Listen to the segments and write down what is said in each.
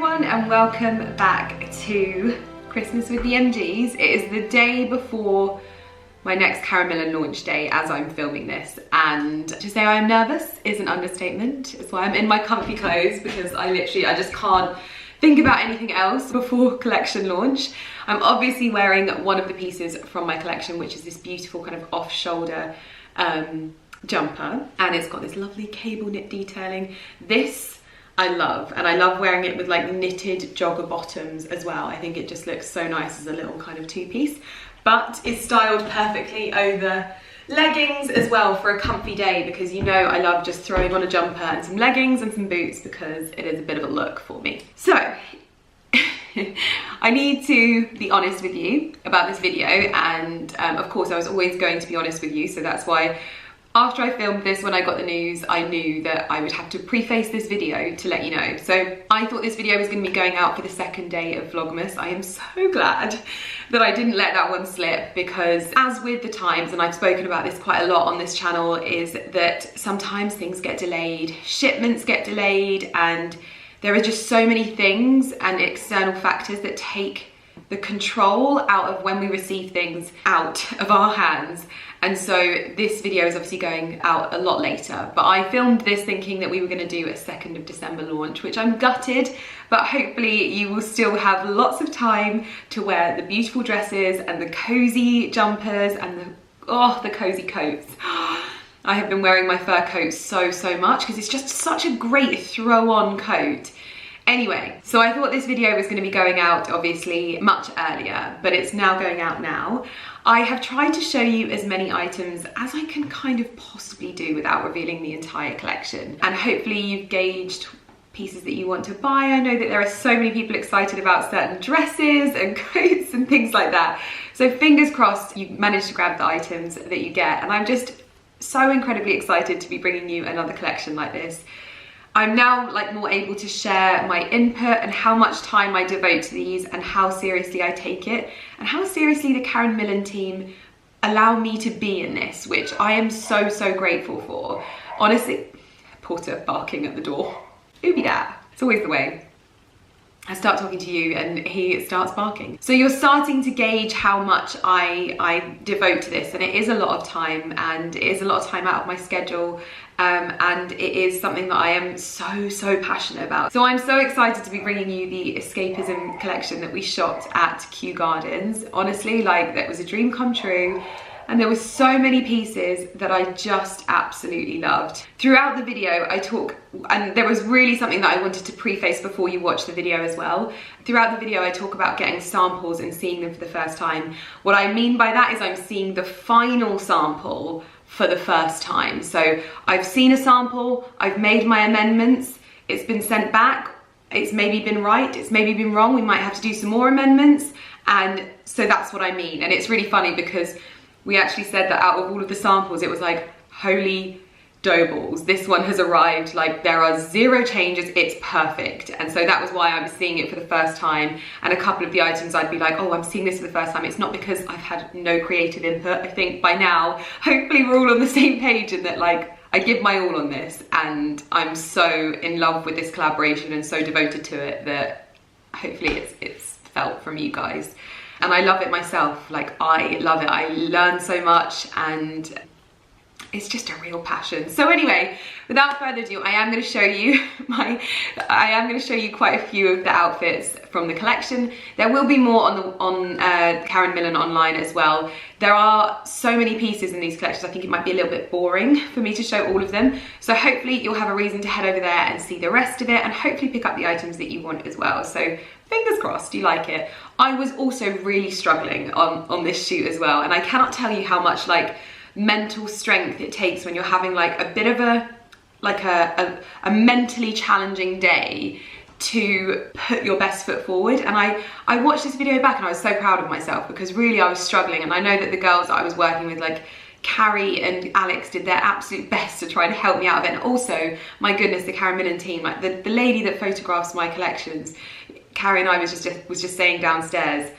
everyone and welcome back to Christmas with the MGs. It is the day before my next Karen Millen launch day as I'm filming this, and to say I'm nervous is an understatement. It's why I'm in my comfy clothes, because I just can't think about anything else before collection launch. I'm obviously wearing one of the pieces from my collection, which is this beautiful kind of off-shoulder jumper, and it's got this lovely cable knit detailing. This I love, and I love wearing it with like knitted jogger bottoms as well. I think it just looks so nice as a little kind of two-piece, but it's styled perfectly over leggings as well for a comfy day, because you know I love just throwing on a jumper and some leggings and some boots because it is a bit of a look for me. So I need to be honest with you about this video, and of course I was always going to be honest with you, so that's why after I filmed this, when I got the news, I knew that I would have to preface this video to let you know. So I thought this video was going to be going out for the second day of Vlogmas. I am so glad that I didn't let that one slip, because as with the times, and I've spoken about this quite a lot on this channel, is that sometimes things get delayed, shipments get delayed, and there are just so many things and external factors that take the control out of when we receive things out of our hands. And so this video is obviously going out a lot later, but I filmed this thinking that we were going to do a 2nd of December launch, which I'm gutted, but hopefully you will still have lots of time to wear the beautiful dresses and the cozy jumpers and the cozy coats. I have been wearing my fur coat so much because it's just such a great throw-on coat. Anyway, so I thought this video was going to be going out obviously much earlier, but it's now going out now. I have tried to show you as many items as I can kind of possibly do without revealing the entire collection, and hopefully you've gauged pieces that you want to buy. I know that there are so many people excited about certain dresses and coats and things like that, so fingers crossed you manage to grab the items that you get, and I'm just so incredibly excited to be bringing you another collection like this. I'm now like more able to share my input and how much time I devote to these and how seriously I take it, and how seriously the Karen Millen team allow me to be in this, which I am so grateful for. Honestly, Porter barking at the door. Who be that? It's always the way. I start talking to you and he starts barking. So you're starting to gauge how much I devote to this, and it is a lot of time, and it is a lot of time out of my schedule, and it is something that I am so passionate about. So I'm so excited to be bringing you the Escapism collection that we shot at Kew Gardens. Honestly, like, that was a dream come true. And there were so many pieces that I just absolutely loved. Throughout the video, I talk, and there was really something that I wanted to preface before you watch the video as well. Throughout the video, I talk about getting samples and seeing them for the first time. What I mean by that is I'm seeing the final sample for the first time. So I've seen a sample, I've made my amendments, it's been sent back, it's maybe been right, it's maybe been wrong, we might have to do some more amendments, and so that's what I mean. And it's really funny because we actually said that out of all of the samples, it was like, holy dough balls, this one has arrived, like there are 0 changes, it's perfect. And so that was why I was seeing it for the first time, and a couple of the items I'd be like, oh, I'm seeing this for the first time. It's not because I've had no creative input. I think by now, hopefully we're all on the same page, and that like, I give my all on this, and I'm so in love with this collaboration and so devoted to it that hopefully it's felt from you guys. And I love it myself, like I love it. I learn so much, and it's just a real passion. So anyway, without further ado, I am going to show you quite a few of the outfits from the collection. There will be more on Karen Millen online as well. There are so many pieces in these collections, I think it might be a little bit boring for me to show all of them. So hopefully you'll have a reason to head over there and see the rest of it, and hopefully pick up the items that you want as well. So fingers crossed you like it. I was also really struggling on this shoot as well, and I cannot tell you how much like mental strength it takes when you're having like a bit of a mentally challenging day to put your best foot forward. And I watched this video back and I was so proud of myself, because really I was struggling, and I know that the girls that I was working with, like Carrie and Alex, did their absolute best to try to help me out of it. And also, my goodness, the Karen Millen team, like the lady that photographs my collections, Carrie, and I was just saying downstairs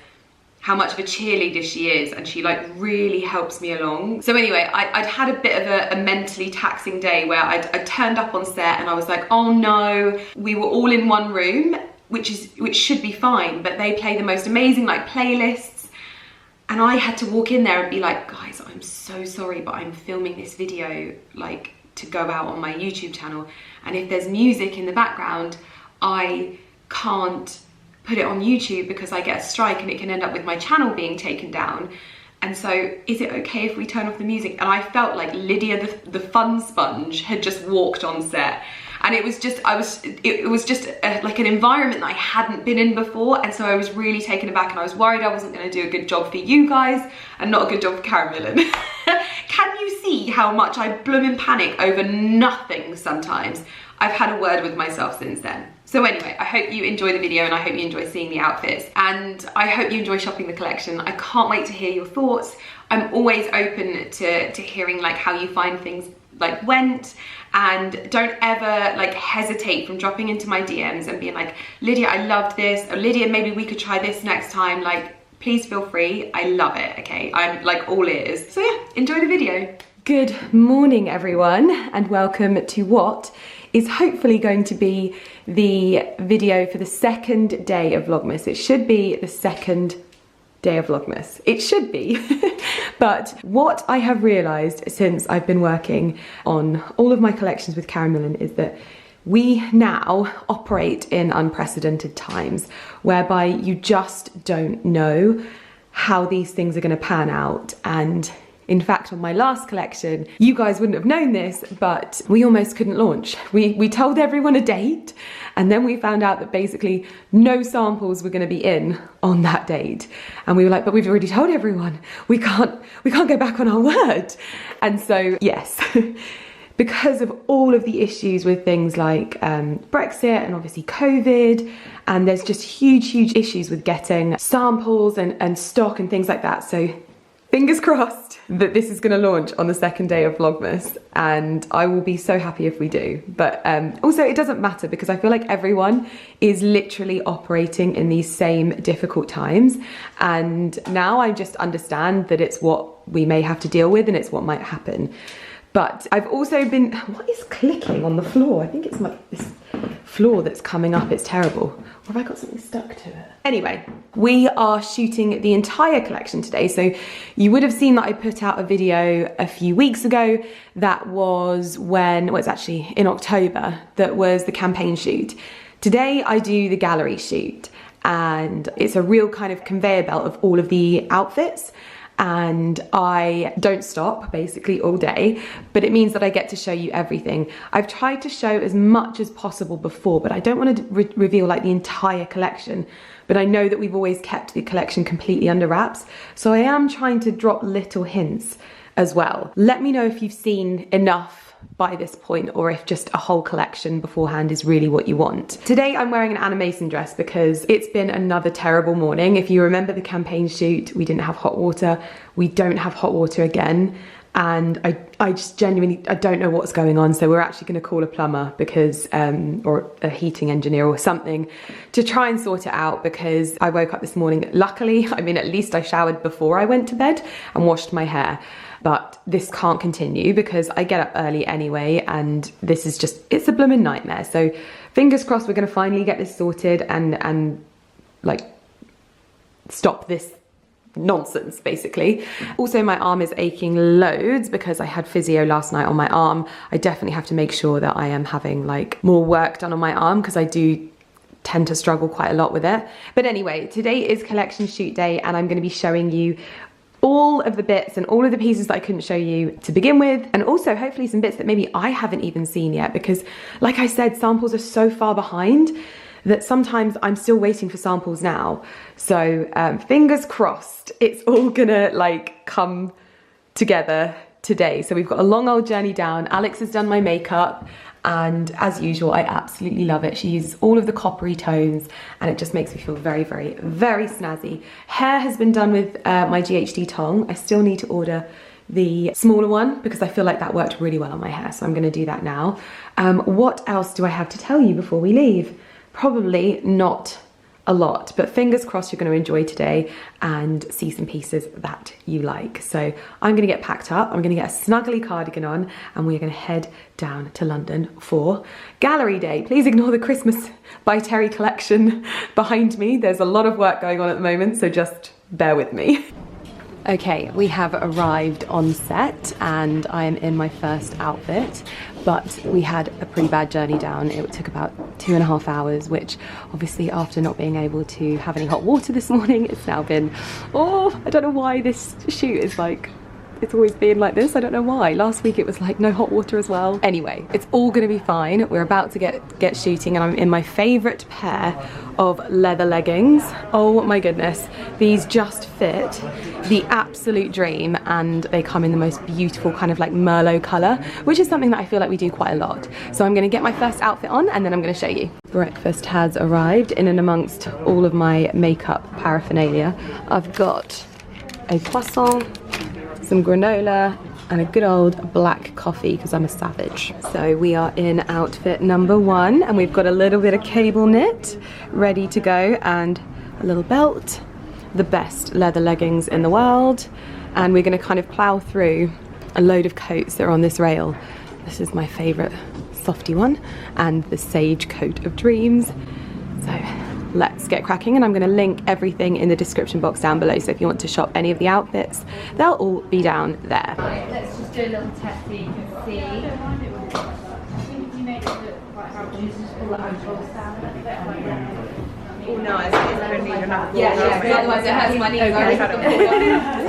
how much of a cheerleader she is, and she like really helps me along. So anyway, I'd had a bit of a mentally taxing day where I turned up on set and I was like, oh no, we were all in one room which should be fine, but they play the most amazing like playlists. And I had to walk in there and be like, guys, I'm so sorry, but I'm filming this video like to go out on my YouTube channel. And if there's music in the background, I can't put it on YouTube because I get a strike and it can end up with my channel being taken down. And so is it okay if we turn off the music? And I felt like Lydia the fun sponge had just walked on set. And it was just, it was just like an environment that I hadn't been in before. And so I was really taken aback, and I was worried I wasn't gonna do a good job for you guys and not a good job for Karen Millen. Can you see how much I blooming panic over nothing sometimes? I've had a word with myself since then. So anyway, I hope you enjoy the video, and I hope you enjoy seeing the outfits, and I hope you enjoy shopping the collection. I can't wait to hear your thoughts. I'm always open to hearing like how you find things like went, and don't ever like hesitate from dropping into my DMs and being like, Lydia, I loved this, or Lydia, maybe we could try this next time. Like, please feel free. I love it, okay? I'm like all ears. So yeah, enjoy the video. Good morning, everyone, and welcome to what is hopefully going to be the video for the second day of Vlogmas. It should be the second day of Vlogmas. It should be. But what I have realised since I've been working on all of my collections with Karen Millen is that we now operate in unprecedented times, whereby you just don't know how these things are going to pan out. And in fact, on my last collection, you guys wouldn't have known this, but we almost couldn't launch. We told everyone a date, and then we found out that basically no samples were going to be in on that date. And we were like, but we've already told everyone. We can't go back on our word. And so, yes, because of all of the issues with things like Brexit and obviously COVID, and there's just huge issues with getting samples and stock and things like that. So fingers crossed that this is going to launch on the second day of Vlogmas, and I will be so happy if we do. But also it doesn't matter, because I feel like everyone is literally operating in these same difficult times, and now I just understand that it's what we may have to deal with and it's what might happen. But I've also been, what is clicking on the floor? I think it's like this floor that's coming up, it's terrible. Or have I got something stuck to it? Anyway, we are shooting the entire collection today. So you would have seen that I put out a video a few weeks ago. That was when, well, it's actually in October, that was the campaign shoot. Today I do the gallery shoot, and it's a real kind of conveyor belt of all of the outfits. And I don't stop basically all day, but it means that I get to show you everything. I've tried to show as much as possible before, but I don't want to reveal like the entire collection. But I know that we've always kept the collection completely under wraps, so I am trying to drop little hints as well. Let me know if you've seen enough by this point, or if just a whole collection beforehand is really what you want. Today I'm wearing an Anna Mason dress because it's been another terrible morning. If you remember the campaign shoot, we didn't have hot water. We don't have hot water again. And I just genuinely, I don't know what's going on. So we're actually going to call a plumber because, or a heating engineer or something, to try and sort it out, because I woke up this morning. Luckily, I mean, at least I showered before I went to bed and washed my hair. But this can't continue because I get up early anyway, and this is just, it's a blooming nightmare. So fingers crossed we're going to finally get this sorted and like stop this nonsense basically. Also, my arm is aching loads because I had physio last night on my arm. I definitely have to make sure that I am having like more work done on my arm, because I do tend to struggle quite a lot with it. But anyway, today is collection shoot day, and I'm going to be showing you all of the bits and all of the pieces that I couldn't show you to begin with, and also hopefully some bits that maybe I haven't even seen yet, because like I said, samples are so far behind that sometimes I'm still waiting for samples now. So fingers crossed it's all gonna like come together today. So we've got a long old journey down. Alex has done my makeup, and as usual, I absolutely love it. She uses all of the coppery tones, and it just makes me feel very snazzy. Hair has been done with my GHD tong. I still need to order the smaller one because I feel like that worked really well on my hair, so I'm gonna do that now. What else do I have to tell you before we leave? Probably not a lot, but fingers crossed you're going to enjoy today and see some pieces that you like. So I'm going to get packed up, I'm going to get a snuggly cardigan on, and we're going to head down to London for gallery day. Please ignore the Christmas by Terry collection behind me. There's a lot of work going on at the moment, so just bear with me. Okay, we have arrived on set and I am in my first outfit, but we had a pretty bad journey down. It took about 2.5 hours, which obviously after not being able to have any hot water this morning, it's now been, oh, I don't know why this shoot is like, it's always been like this. I don't know why. Last week it was like no hot water as well. Anyway, it's all gonna be fine. We're about to get shooting and I'm in my favorite pair of leather leggings. Oh my goodness. These just fit the absolute dream and they come in the most beautiful kind of like Merlot color, which is something that I feel like we do quite a lot. So I'm gonna get my first outfit on and then I'm gonna show you. Breakfast has arrived in and amongst all of my makeup paraphernalia. I've got a croissant, some granola and a good old black coffee because I'm a savage. So we are in outfit number 1 and we've got a little bit of cable knit ready to go and a little belt, the best leather leggings in the world, and we're going to kind of plow through a load of coats that are on this rail. This is my favorite softy one and the Sage Coat of Dreams. So let's get cracking, and I'm going to link everything in the description box down below, so if you want to shop any of the outfits, they'll all be down there. Right, let's just do a little test so you can see. You made it look quite hard. You just pull the ankles down a little bit like that. Oh no, it's going to need enough. Yeah, because otherwise it hurts my knees. Okay. Is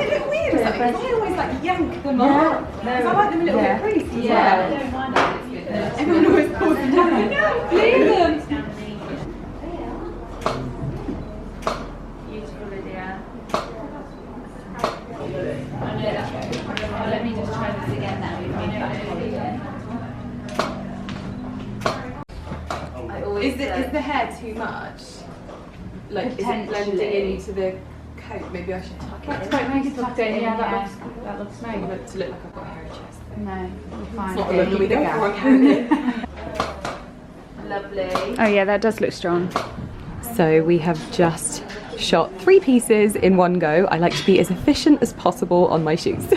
it a bit weird or something? I always like yank them up. Because I like them a little bit creasy. Yeah, I don't mind that. It's good. Everyone always pulls them down. No, leave them. Beautiful, Lydia. Let me just try this again now. Is the hair too much? Like, is it blending into the coat? Maybe I should tuck it in. Quite nice to tuck it in. Yeah, that looks nice. I want it to look like I've got a hairy chest. No, you're fine. It's not the look that we go for on camera. Lovely. Oh yeah, that does look strong. So we have just shot 3 pieces in one go. I like to be as efficient as possible on my shoots.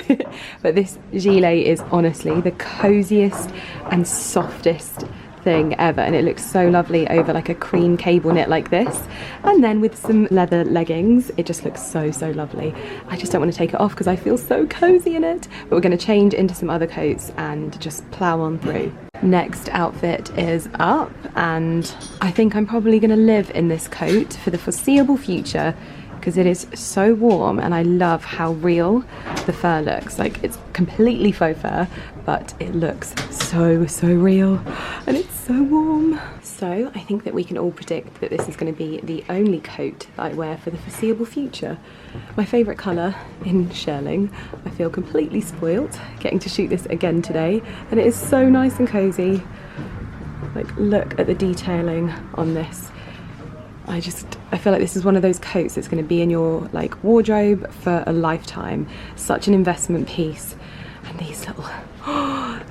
But this gilet is honestly the coziest and softest thing ever, and it looks so lovely over like a cream cable knit like this, and then with some leather leggings it just looks so lovely. I just don't want to take it off because I feel so cozy in it, but we're going to change into some other coats and just plow on through. Next outfit is up, and I think I'm probably going to live in this coat for the foreseeable future because it is so warm, and I love how real the fur looks. Like, it's completely faux fur, but it looks so real, and it's so warm. So I think that we can all predict that this is going to be the only coat that I wear for the foreseeable future. My favourite colour in shearling. I feel completely spoilt getting to shoot this again today, and it is so nice and cosy. Like, look at the detailing on this. I feel like this is one of those coats that's going to be in your like wardrobe for a lifetime. Such an investment piece. And these little,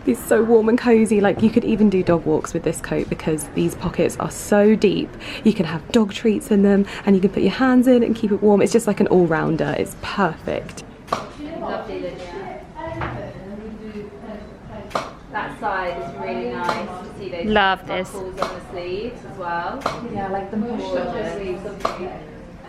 these so warm and cozy. Like, you could even do dog walks with this coat because these pockets are so deep. You can have dog treats in them and you can put your hands in and keep it warm. It's just like an all-rounder. It's perfect. Lovely, Lydia. That side is really nice to see those Love this. buckles on the sleeves as well. Yeah, I like them pushed up the sleeves.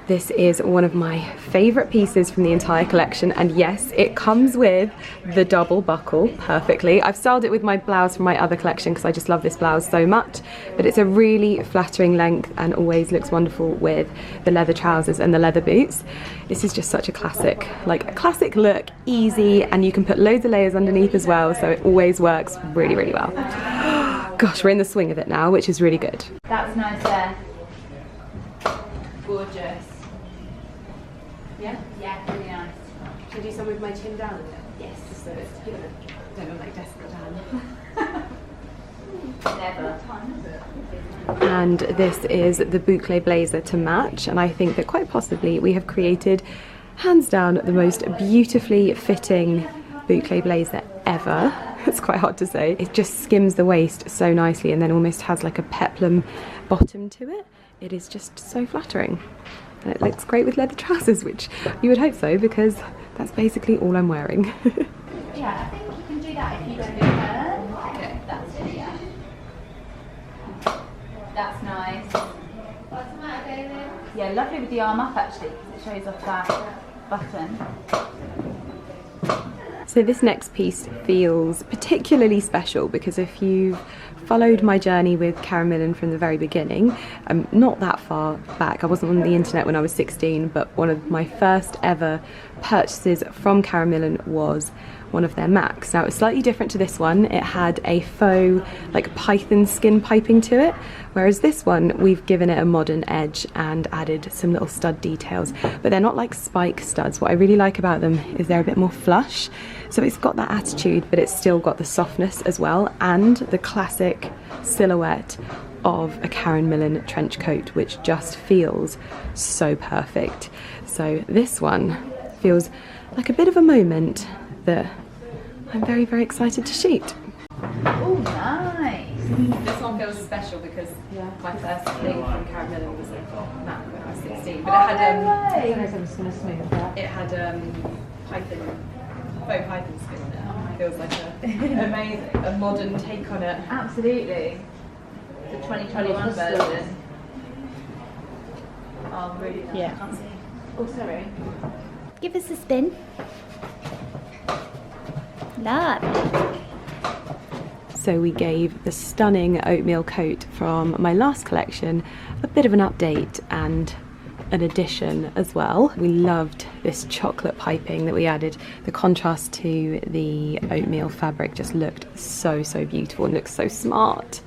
This is one of my favourite pieces from the entire collection, and yes, it comes with the double buckle perfectly. I've styled it with my blouse from my other collection because I just love this blouse so much, but it's a really flattering length and always looks wonderful with the leather trousers and the leather boots. This is just such a classic, like a classic look, easy, and you can put loads of layers underneath as well, so it always works really well. Gosh, we're in the swing of it now, which is really good. That's nice there. Gorgeous. Yeah? Yeah, really nice. Should I do some with my chin down a bit? Yes. Just so it's, you know, don't look like desperate Dan. Never. And this is the boucle blazer to match, and I think that quite possibly we have created, hands down, the most beautifully fitting boucle blazer ever. It's quite hard to say. It just skims the waist so nicely and then almost has like a peplum bottom to it. it is just so flattering. And it looks great with leather trousers, which you would hope so, because that's basically all I'm wearing. Yeah, I think you can do that if you don't do her. Okay. That's it, yeah. That's nice. What's the matter, David? Yeah, lovely with the arm up actually, because it shows off that button. So this next piece feels particularly special because if you've followed my journey with Karen Millen from the very beginning, not that far back, I wasn't on the internet when I was 16, but one of my first ever purchases from Karen Millen was one of their Macs. Now it was slightly different to this one. It had a faux like python skin piping to it, whereas this one we've given it a modern edge and added some little stud details, but they're not like spike studs. What I really like about them is they're a bit more flush, so it's got that attitude but it's still got the softness as well, and the classic silhouette of a Karen Millen trench coat, which just feels so perfect. So this one feels like a bit of a moment that I'm very, very excited to shoot. Oh, nice. This one feels special because my first thing from Karen Millen was a Mac when I was 16. But it had I'm just going to smooth that. it had faux python skin on it. It feels like a modern take on it. Absolutely. The 2021 version. Oh, really nice. Yeah. Oh, sorry. Give us a spin. Lovely. So we gave the stunning oatmeal coat from my last collection a bit of an update and an addition as well. We loved this chocolate piping that we added. The contrast to the oatmeal fabric just looked so, so beautiful and looks so smart.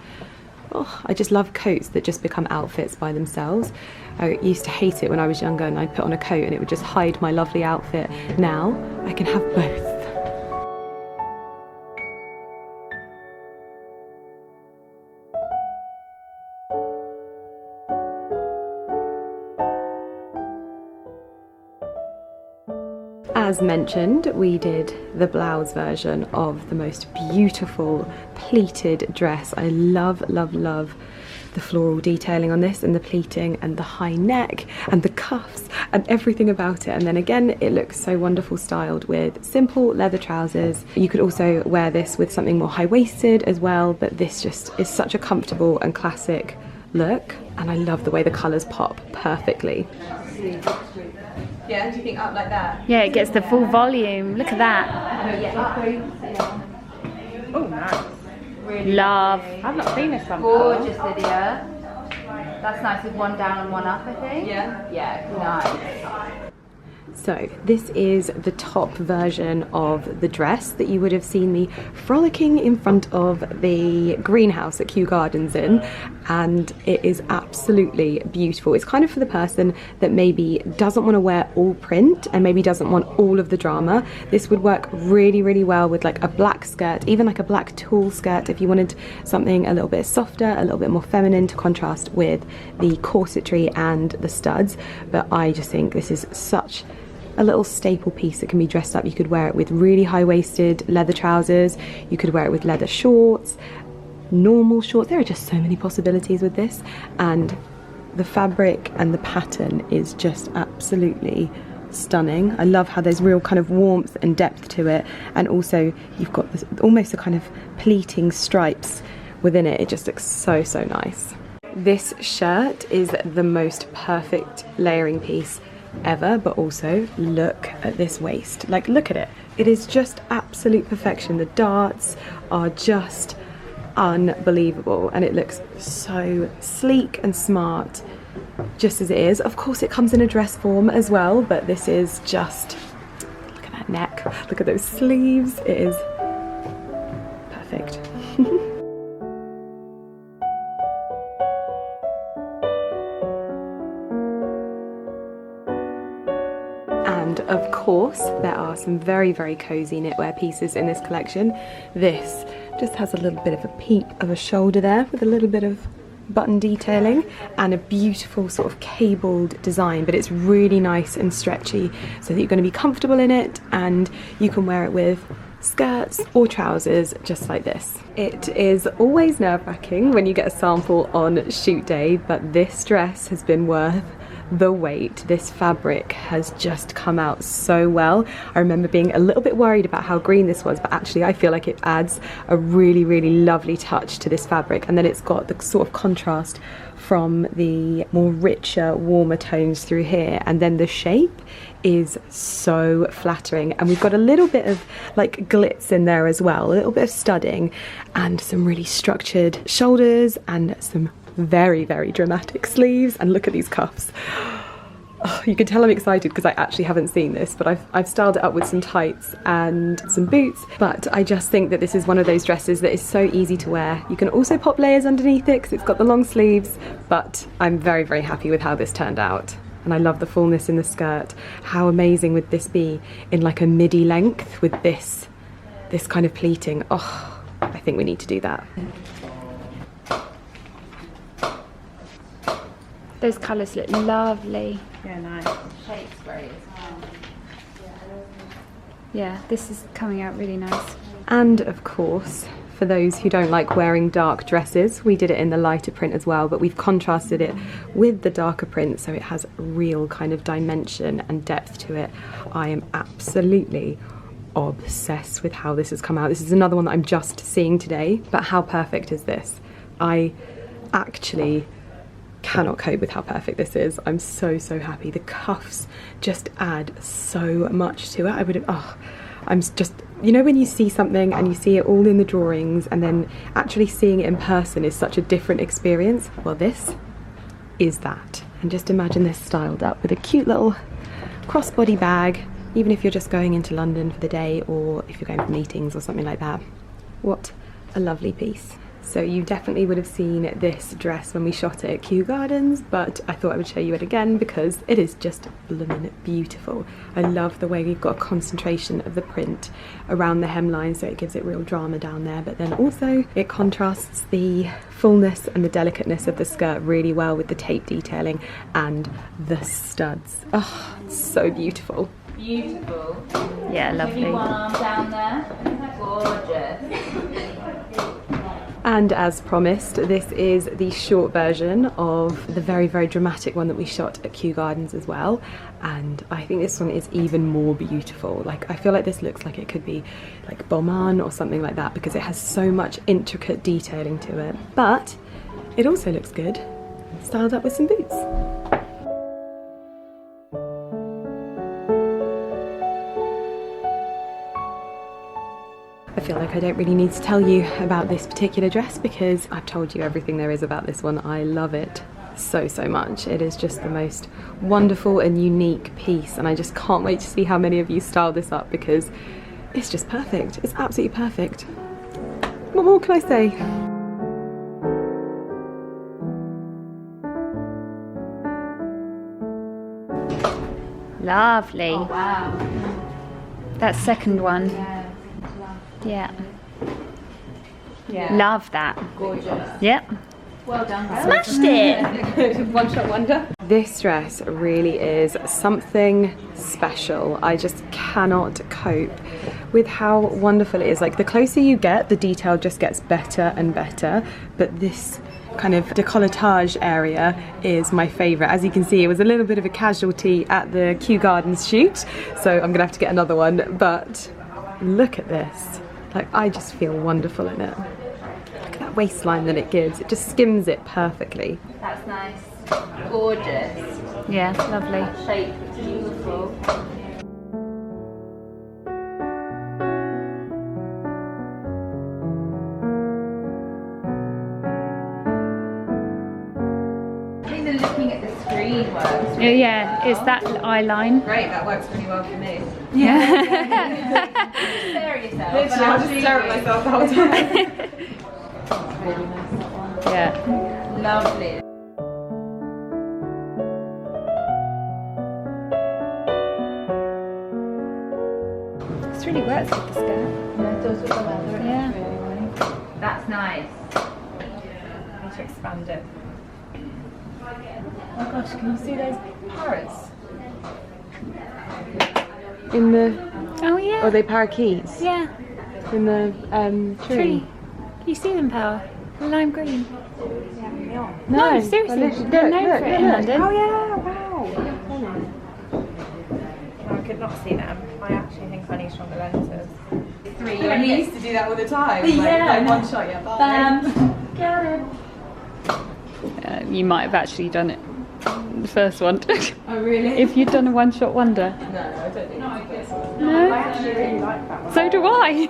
Oh, I just love coats that just become outfits by themselves. I used to hate it when I was younger and I'd put on a coat and it would just hide my lovely outfit. Now I can have both. As mentioned, we did the blouse version of the most beautiful pleated dress. I love, love, love the floral detailing on this and the pleating and the high neck and the cuffs and everything about it. And then again, it looks so wonderful styled with simple leather trousers. You could also wear this with something more high-waisted as well, but this just is such a comfortable and classic look. And I love the way the colours pop perfectly. Yeah, do you think up like that? Yeah, it gets the full volume. Look at that. Oh, nice. Really Love. lovely. I've not seen this one before. Gorgeous, Lydia. That's nice with one down and one up, I think. Yeah. Yeah, nice. So this is the top version of the dress that you would have seen me frolicking in front of the greenhouse at Kew Gardens in, and it is absolutely beautiful. It's kind of for the person that maybe doesn't want to wear all print and maybe doesn't want all of the drama. This would work really, really well with like a black skirt, even like a black tulle skirt if you wanted something a little bit softer, a little bit more feminine to contrast with the corsetry and the studs. But I just think this is such a little staple piece that can be dressed up. You could wear it with really high-waisted leather trousers, you could wear it with leather shorts, normal shorts. There are just so many possibilities with this, and the fabric and the pattern is just absolutely stunning. I love how there's real kind of warmth and depth to it, and also you've got this, almost a kind of pleating stripes within it. It just looks so, so nice. This shirt is the most perfect layering piece ever, but also look at this waist. Like, look at it. It is just absolute perfection. The darts are just unbelievable and it looks so sleek and smart just as it is. Of course it comes in a dress form as well, but this is just, look at that neck, look at those sleeves. It is perfect. And of course, there are some very, very cozy knitwear pieces in this collection. This just has a little bit of a peep of a shoulder there with a little bit of button detailing and a beautiful sort of cabled design, but it's really nice and stretchy so that you're going to be comfortable in it, and you can wear it with skirts or trousers just like this. It is always nerve-wracking when you get a sample on shoot day, but this dress has been worth the wait. This fabric has just come out so well. I remember being a little bit worried about how green this was, but actually I feel like it adds a really, really lovely touch to this fabric, and then it's got the sort of contrast from the more richer, warmer tones through here, and then the shape is so flattering, and we've got a little bit of like glitz in there as well, a little bit of studding and some really structured shoulders and some very, very dramatic sleeves, and look at these cuffs. Oh, you can tell I'm excited because I actually haven't seen this, but I've styled it up with some tights and some boots. But I just think that this is one of those dresses that is so easy to wear. You can also pop layers underneath it because it's got the long sleeves, but I'm very, very happy with how this turned out. And I love the fullness in the skirt. How amazing would this be in like a midi length with this kind of pleating? Oh, I think we need to do that. Those colours look lovely. Yeah, nice. Shape's great as well. Yeah, this is coming out really nice. And of course, for those who don't like wearing dark dresses, we did it in the lighter print as well, but we've contrasted it with the darker print so it has real kind of dimension and depth to it. I am absolutely obsessed with how this has come out. This is another one that I'm just seeing today, but how perfect is this? I actually cannot cope with how perfect this is. I'm so, so happy. The cuffs just add so much to it. I'm just, you know when you see something and you see it all in the drawings and then actually seeing it in person is such a different experience? Well, this is that. And just imagine this styled up with a cute little crossbody bag, even if you're just going into London for the day or if you're going for meetings or something like that. What a lovely piece. So you definitely would have seen this dress when we shot it at Kew Gardens, but I thought I would show you it again because it is just blooming beautiful. I love the way we've got a concentration of the print around the hemline, so it gives it real drama down there, but then also it contrasts the fullness and the delicateness of the skirt really well with the tape detailing and the studs. Oh, it's so beautiful. Beautiful. Yeah, lovely. Maybe one arm down there. Gorgeous. And as promised, this is the short version of the very, very dramatic one that we shot at Kew Gardens as well. And I think this one is even more beautiful. Like, I feel like this looks like it could be like Beaumont or something like that because it has so much intricate detailing to it. But it also looks good, styled up with some boots. I feel like I don't really need to tell you about this particular dress because I've told you everything there is about this one. I love it so, so much. It is just the most wonderful and unique piece, and I just can't wait to see how many of you style this up because it's just perfect. It's absolutely perfect. What more can I say? Lovely. Oh, wow. That second one. Yeah. Yeah. Love that. Gorgeous. Yep. Well done. Smashed it. One shot wonder. This dress really is something special. I just cannot cope with how wonderful it is. Like, the closer you get, the detail just gets better and better, but this kind of decolletage area is my favourite. As you can see, it was a little bit of a casualty at the Kew Gardens shoot, so I'm gonna have to get another one, but look at this. Like, I just feel wonderful in it. Look at that waistline that it gives. It just skims it perfectly. That's nice. Gorgeous. Yeah, lovely. Shape is beautiful. Looking at the screen works. Really Yeah, well. it's that eye line. Great, that works really well for me. Yeah. Stare at yourself. Literally, I'll just stare at myself the whole time. Yeah. Lovely. This really works with the skirt. Yeah, it does with the leather. Yeah. That's nice. I need to expand it. Oh gosh, can you see those parrots? In the... Oh yeah. Are they parakeets? Yeah. in the tree. Can you see them, Power? Lime green. No, seriously, they're known for it in London. Oh yeah, wow. I could not see them. I actually think I need stronger lenses. 3. And we used to do that all the time. Yeah. One shot, yeah. Bam. Got it. You might have actually done it. The first one. Oh really? If you'd done a one-shot wonder. No, I don't think No? I actually really like that one. So do I.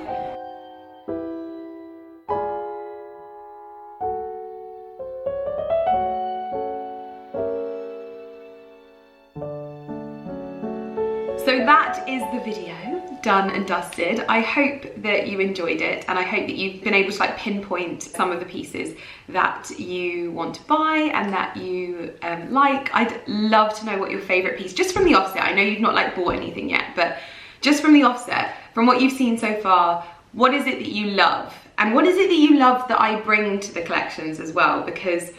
So that is the video, done and dusted. I hope that you enjoyed it, and I hope that you've been able to like pinpoint some of the pieces that you want to buy and that you like. I'd love to know what your favorite piece, just from the offset. I know you've not like bought anything yet, but just from the offset, from what you've seen so far, what is it that you love? And what is it that you love that I bring to the collections as well? Because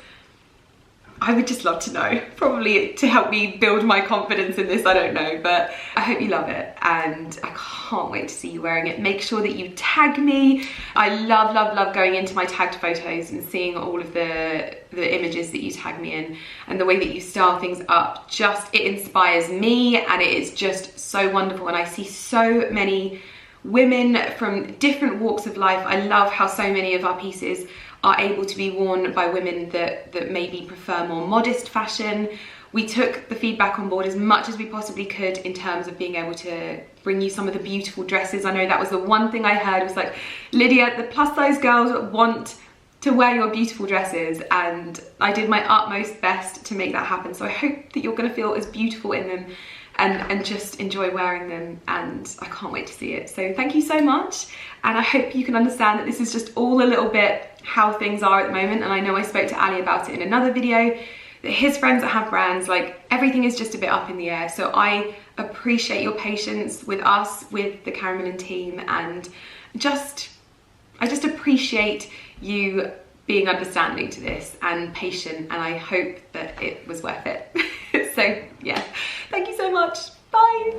I would just love to know, probably to help me build my confidence in this, I don't know, but I hope you love it and I can't wait to see you wearing it. Make sure that you tag me. I love, love, love going into my tagged photos and seeing all of the images that you tag me in, and the way that you style things up, just, it inspires me and it is just so wonderful. And I see so many women from different walks of life. I love how so many of our pieces are able to be worn by women that maybe prefer more modest fashion. We took the feedback on board as much as we possibly could in terms of being able to bring you some of the beautiful dresses. I know that was the one thing I heard was like, Lydia, the plus size girls want to wear your beautiful dresses, and I did my utmost best to make that happen. So I hope that you're gonna feel as beautiful in them and just enjoy wearing them, and I can't wait to see it. So thank you so much, and I hope you can understand that this is just all a little bit how things are at the moment. And I know I spoke to Ali about it in another video, that his friends that have brands, like everything is just a bit up in the air. So I appreciate your patience with us, with the Karen Millen team, and I just appreciate you being understanding to this and patient, and I hope that it was worth it. So yeah, thank you so much. Bye.